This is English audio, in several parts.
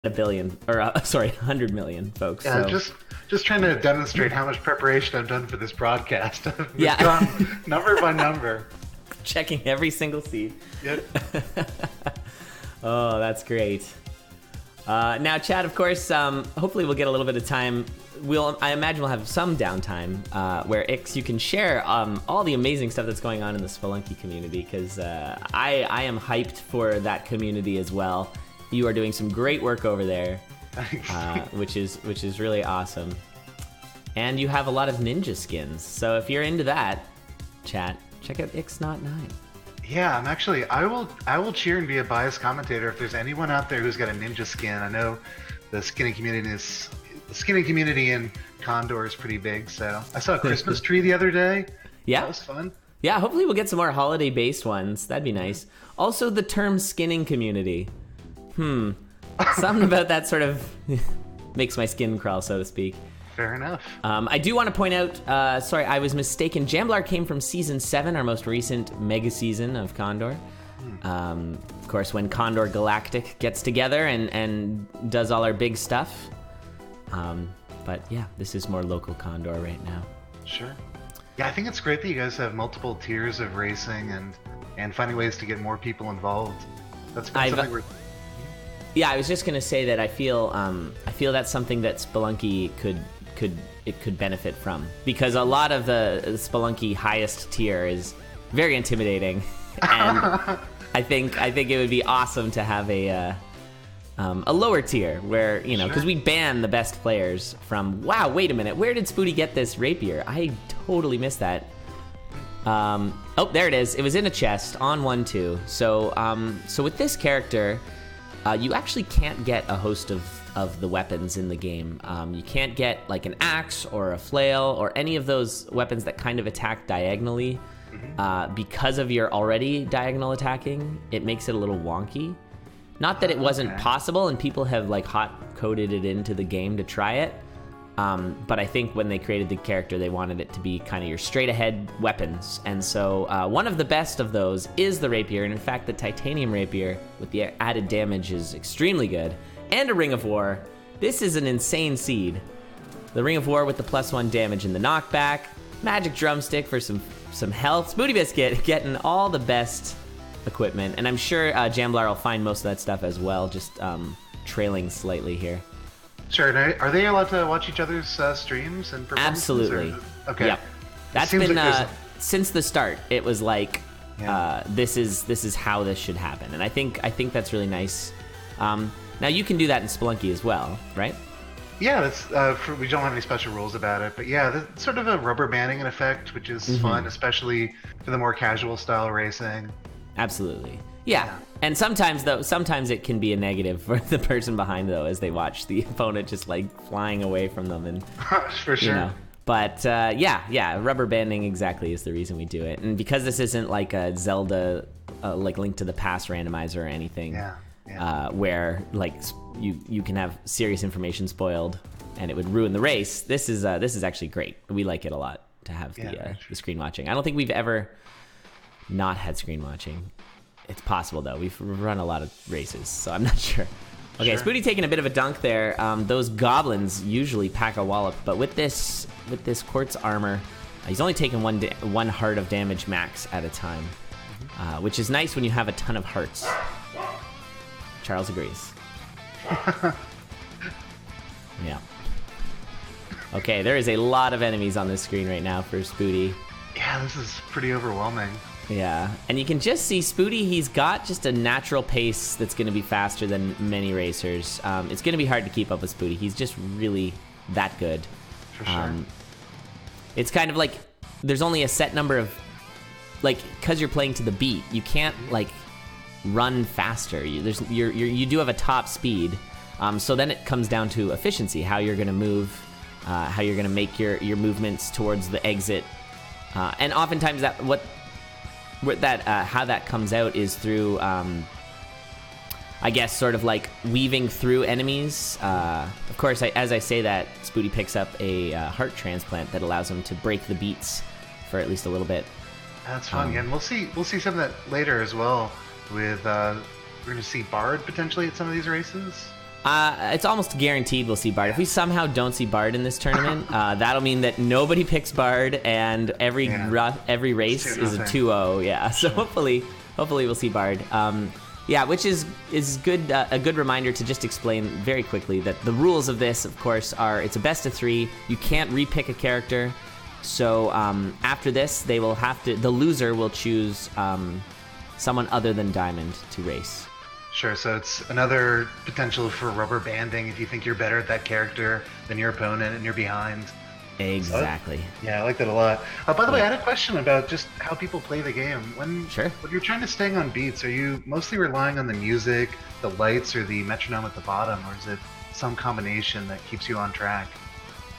a billion, or 100 million folks. Yeah, so. just trying to demonstrate how much preparation I've done for this broadcast. We've Yeah. gone number by number. Checking every single seed. Yep. Oh, that's great. Now, Chad, of course, hopefully we'll get a little bit of time. I imagine we'll have some downtime where, Ix, you can share all the amazing stuff that's going on in the Spelunky community, because I am hyped for that community as well. You are doing some great work over there, which is really awesome. And you have a lot of ninja skins. So if you're into that, chat, check out Ix09. Yeah, I will cheer and be a biased commentator if there's anyone out there who's got a ninja skin. I know the skinning community in Condor is pretty big, so I saw a Christmas tree the other day. Yeah. That was fun. Yeah, hopefully we'll get some more holiday-based ones. That'd be nice. Also, the term skinning community. Something about that sort of makes my skin crawl, so to speak. Fair enough. I do want to point out, sorry, I was mistaken. Jamblar came from Season 7, our most recent mega season of Condor. Of course, when Condor Galactic gets together and does all our big stuff. But yeah, this is more local Condor right now. Sure. Yeah, I think it's great that you guys have multiple tiers of racing and finding ways to get more people involved. That's been something we're... Yeah, I was just gonna say that I feel that's something that Spelunky could benefit from, because a lot of the Spelunky highest tier is very intimidating, and I think it would be awesome to have a lower tier where, you know, because we ban the best players from. Wow, wait a minute, where did Spooty get this rapier? I totally missed that. Oh, there it is. It was in a chest on 1-2. So with this character. You actually can't get a host of the weapons in the game. You can't get like an axe or a flail or any of those weapons that kind of attack diagonally. Because of your already diagonal attacking, it makes it a little wonky. Not that it wasn't possible, and people have like hot coded it into the game to try it. But I think when they created the character, they wanted it to be kind of your straight-ahead weapons. And so one of the best of those is the rapier. And in fact, the titanium rapier with the added damage is extremely good. And a Ring of War. This is an insane seed. The Ring of War with the +1 damage and the knockback. Magic drumstick for some health. SpootyBiscuit getting all the best equipment. And I'm sure Jamblar will find most of that stuff as well, just trailing slightly here. Sure. Are they allowed to watch each other's streams and performances? Absolutely. Okay. Yep. That's been since the start. It was like this is how this should happen, and I think that's really nice. Now you can do that in Spelunky as well, right? Yeah, that's we don't have any special rules about it, but yeah, that's sort of a rubber banding effect, which is fun, especially for the more casual style racing. Absolutely. Yeah. And sometimes it can be a negative for the person behind, though, as they watch the opponent just like flying away from them, and for sure. You know. But yeah, rubber banding exactly is the reason we do it, and because this isn't like a Zelda, like Link to the Past randomizer or anything, where like you can have serious information spoiled and it would ruin the race. This is actually great. We like it a lot to have the screen watching. I don't think we've ever not had screen watching. It's possible, though. We've run a lot of races, so I'm not sure. Okay, sure. Spooty taking a bit of a dunk there. Those goblins usually pack a wallop, but with this quartz armor, he's only taking one heart of damage max at a time, which is nice when you have a ton of hearts. Charles agrees. Yeah. Okay, there is a lot of enemies on this screen right now for Spooty. Yeah, this is pretty overwhelming. Yeah, and you can just see Spooty, he's got just a natural pace that's going to be faster than many racers. It's going to be hard to keep up with Spooty. He's just really that good. For sure. It's kind of like there's only a set number of, like, because you're playing to the beat, you can't, like, run faster. You do have a top speed, so then it comes down to efficiency, how you're going to move, how you're going to make your movements towards the exit. And oftentimes how that comes out is through, I guess, sort of like weaving through enemies. Of course, as I say that, Spooty picks up a heart transplant that allows him to break the beats for at least a little bit. That's fun. And we'll see some of that later as well. With we're going to see Bard potentially at some of these races. It's almost guaranteed we'll see Bard. If we somehow don't see Bard in this tournament, that'll mean that nobody picks Bard, and every race is a 2-0. Yeah, so hopefully we'll see Bard. Yeah, which is good. A good reminder to just explain very quickly that the rules of this, of course, are it's a best of 3. You can't repick a character. So after this, the loser will choose someone other than Diamond to race. Sure, so it's another potential for rubber banding if you think you're better at that character than your opponent and you're behind. Exactly. So, yeah, I like that a lot. By the way, I had a question about just how people play the game. When you're trying to stay on beats, are you mostly relying on the music, the lights, or the metronome at the bottom, or is it some combination that keeps you on track?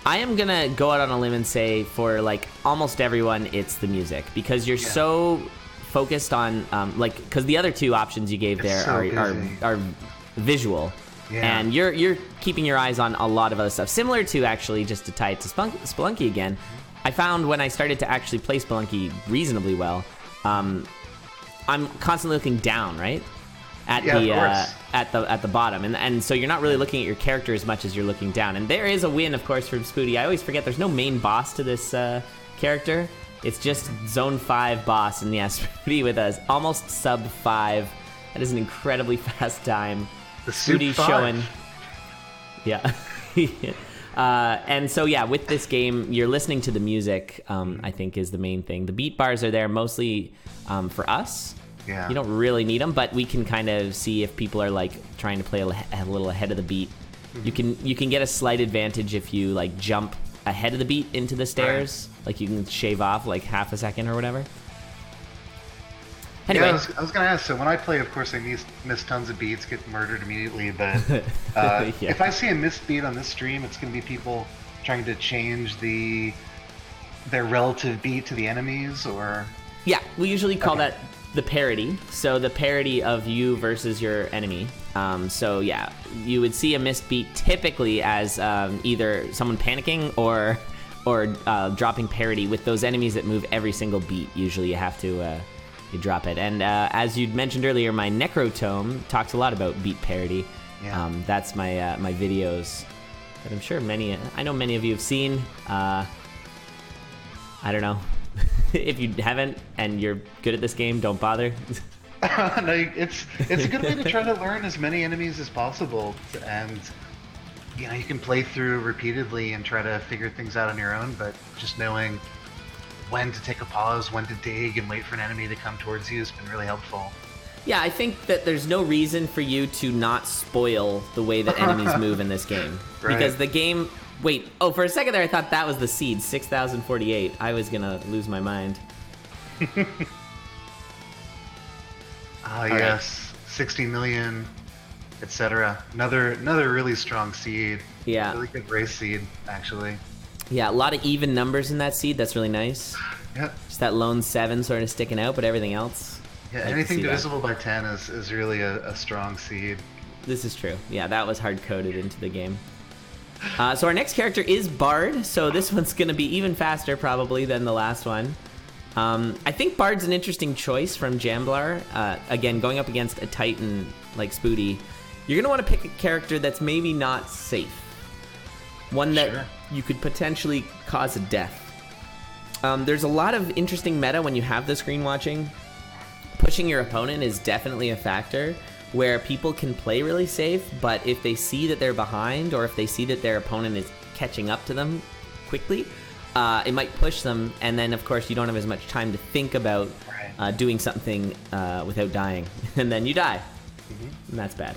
I am gonna go out on a limb and say for like almost everyone, it's the music, because you're so focused on because the other 2 options you gave there are visual, and you're keeping your eyes on a lot of other stuff, similar to, actually, just to tie it to Spelunky again. I found when I started to actually play Spelunky reasonably well, I'm constantly looking down, right, at the bottom, and so you're not really looking at your character as much as you're looking down. And there is a win, of course, from Spooty. I always forget there's no main boss to this character. It's just Zone 5 boss, and Spooty with us almost sub 5. That is an incredibly fast time. The Spooty showing. Yeah. And so, with this game, you're listening to the music, I think, is the main thing. The beat bars are there mostly for us. Yeah. You don't really need them, but we can kind of see if people are like trying to play a little ahead of the beat. You can get a slight advantage if you like jump ahead of the beat into the stairs. Like you can shave off like half a second or whatever. Anyway, I was gonna ask. So when I play, of course, I miss tons of beats, get murdered immediately. But if I see a missed beat on this stream, it's gonna be people trying to change their relative beat to the enemies, or we usually call that the parity. So the parity of you versus your enemy. So you would see a missed beat typically as either someone panicking or dropping parity with those enemies that move every single beat. Usually you have to you drop it. And as you'd mentioned earlier, my Necrotome talks a lot about beat parity. That's my my videos that I'm sure I know many of you have seen. I don't know. If you haven't and you're good at this game, don't bother. No, it's a good way to try to learn as many enemies as possible, and you can play through repeatedly and try to figure things out on your own. But just knowing when to take a pause, when to dig, and wait for an enemy to come towards you has been really helpful. Yeah, I think that there's no reason for you to not spoil the way that enemies move in this game, because the game. Wait, for a second there I thought that was the seed, 6,048. I was gonna lose my mind. Yes, 60 million, etc. Another really strong seed. Yeah. Really good race seed, actually. Yeah, a lot of even numbers in that seed. That's really nice. Yeah. Just that lone 7 sort of sticking out, but everything else. Yeah, anything divisible by 10 is really a strong seed. This is true. Yeah, that was hard-coded into the game. So our next character is Bard, so this one's going to be even faster probably than the last one. I think Bard's an interesting choice from Jamblar. Again, going up against a Titan like Spooty, you're going to want to pick a character that's maybe not safe. One that you could potentially cause a death. There's a lot of interesting meta when you have the screen watching. Pushing your opponent is definitely a factor, where people can play really safe, but if they see that they're behind, or if they see that their opponent is catching up to them quickly, it might push them, and then of course you don't have as much time to think about doing something without dying, and then you die. And that's bad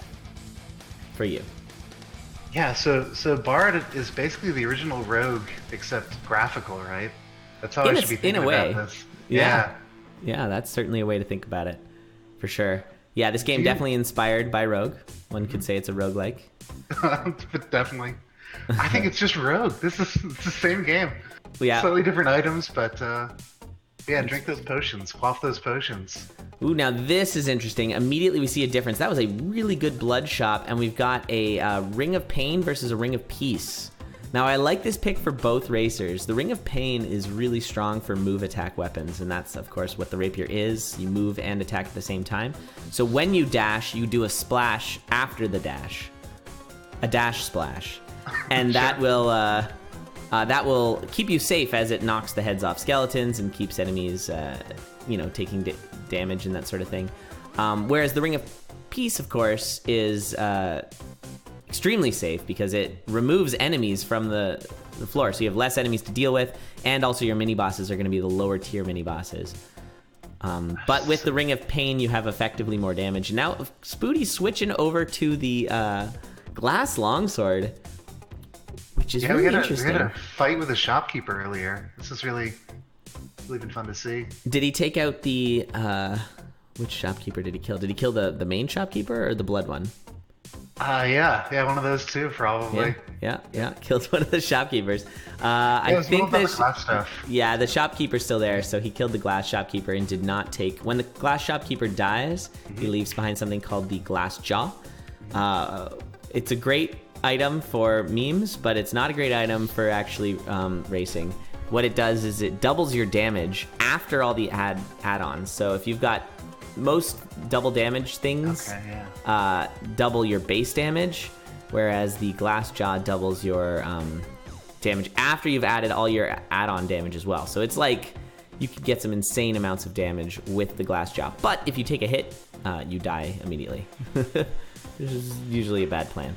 for you. Yeah, so Bard is basically the original Rogue, except graphical, right? That's how I should be thinking about this. Yeah, that's certainly a way to think about it, for sure. Yeah, this game definitely inspired by Rogue. One could say it's a roguelike. Definitely. I think it's just Rogue. It's the same game. Yeah. Slightly different items, but drink those potions. Quaff those potions. Ooh, now this is interesting. Immediately we see a difference. That was a really good blood shop, and we've got a Ring of Pain versus a Ring of Peace. Now, I like this pick for both racers. The Ring of Pain is really strong for move attack weapons, and that's, of course, what the rapier is. You move and attack at the same time. So when you dash, you do a splash after the dash. a dash splash, and that will keep you safe as it knocks the heads off skeletons and keeps enemies, taking damage and that sort of thing. Whereas the Ring of Peace, of course, is extremely safe because it removes enemies from the floor, so you have less enemies to deal with, and also your mini bosses are going to be the lower tier mini bosses. But with the Ring of Pain, you have effectively more damage. Now, Spooty's switching over to the glass longsword, which is really interesting. We had a fight with a shopkeeper earlier. This is really been fun to see. Did he take out the... which shopkeeper did he kill? Did he kill the main shopkeeper or the blood one? Yeah, one of those two, probably. Yeah, killed one of the shopkeepers. I think the glass stuff. Yeah, the shopkeeper's still there, so he killed the glass shopkeeper and did not take... When the glass shopkeeper dies, he leaves behind something called the glass jaw. It's a great item for memes, but it's not a great item for actually racing. What it does is it doubles your damage after all the add-ons. So if you've got most double damage things, double your base damage, whereas the glass jaw doubles your damage after you've added all your add-on damage as well. So it's like you could get some insane amounts of damage with the glass jaw. But if you take a hit, you die immediately. This is usually a bad plan.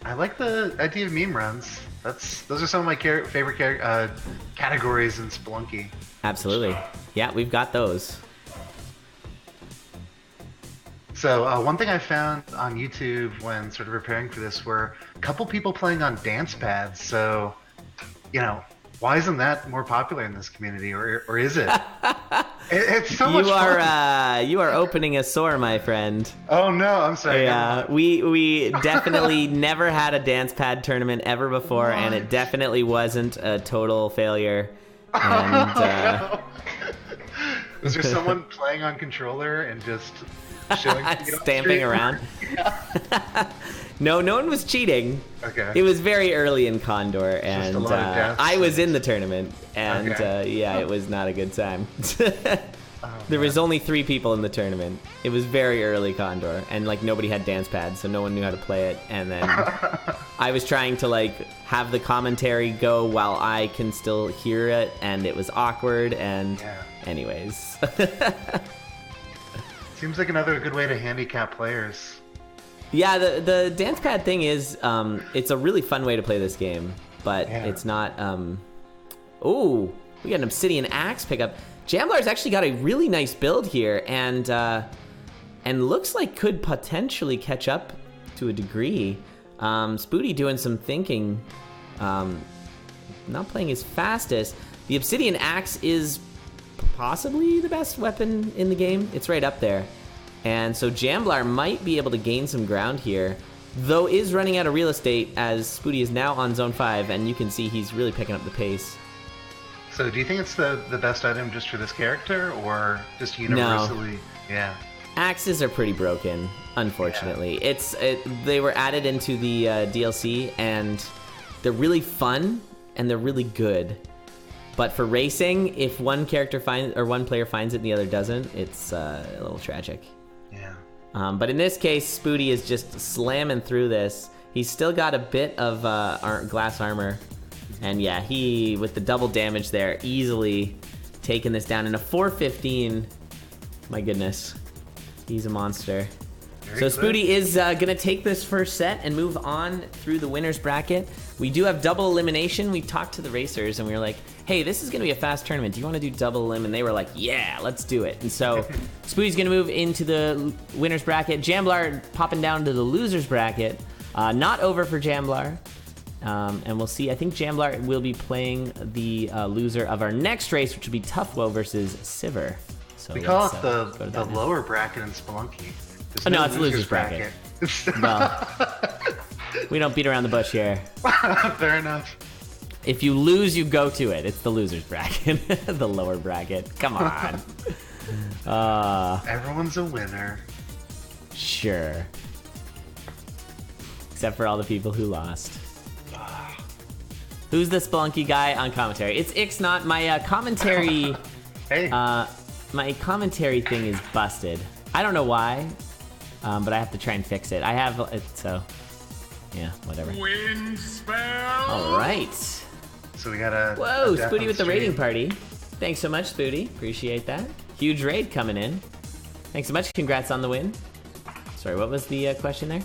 I like the idea of meme runs. Those are some of my favorite categories in Spelunky. Absolutely. Yeah, we've got those. So one thing I found on YouTube when sort of preparing for this were a couple people playing on dance pads. So, why isn't that more popular in this community, or is it? It's so much fun. You are opening a sore, my friend. Oh no, I'm sorry. Yeah, we definitely never had a dance pad tournament ever before, and it definitely wasn't a total failure. And, was there someone playing on controller and just showing stamping around? No one was cheating. Okay. It was very early in Condor, and I was in the tournament, and it was not a good time. There was only 3 people in the tournament. It was very early Condor, and nobody had dance pads, so no one knew how to play it. And then I was trying to have the commentary go while I can still hear it, and it was awkward. And anyways, seems like another good way to handicap players. Yeah, the dance pad thing is, it's a really fun way to play this game, but it's not, ooh, we got an Obsidian Axe pickup. Jamblar's actually got a really nice build here, and looks like could potentially catch up to a degree. Spooty doing some thinking, not playing his fastest. The Obsidian Axe is possibly the best weapon in the game. It's right up there. And so Jamblar might be able to gain some ground here, though is running out of real estate as Spooty is now on Zone 5, and you can see he's really picking up the pace. So do you think it's the best item just for this character, or just universally? No. Yeah. Axes are pretty broken, unfortunately. Yeah. They were added into the DLC, and they're really fun, and they're really good. But for racing, if one player finds it and the other doesn't, it's a little tragic. Yeah. But in this case, Spooty is just slamming through this. He's still got a bit of glass armor. And yeah, he, with the double damage there, easily taking this down in a 415. My goodness. He's a monster. So Spooty is going to take this first set and move on through the winner's bracket. We do have double elimination. We talked to the racers and we were like, hey, this is going to be a fast tournament. Do you want to do double elim? And they were like, yeah, let's do it. And so Spooty's going to move into the winner's bracket. Jamblar popping down to the loser's bracket. Not over for Jamblar. And we'll see. I think Jamblar will be playing the loser of our next race, which will be Toughwoe versus Sivir. So we call it the lower bracket in Spelunky. No, it's the loser's bracket. Well, we don't beat around the bush here. Fair enough. If you lose, you go to it. It's the loser's bracket. The lower bracket. Come on. Everyone's a winner. Sure. Except for all the people who lost. Who's the Spelunky guy on commentary? It's Ixnot. My commentary... Hey. My commentary thing is busted. I don't know why, but I have to try and fix it. I have it, so... Yeah, whatever. Wind spell. All right. So we got a Whoa, death Spooty on with the stream. raiding party. Thanks so much, Spooty. Appreciate that. Huge raid coming in. Thanks so much. Congrats on the win. Sorry, what was the question there?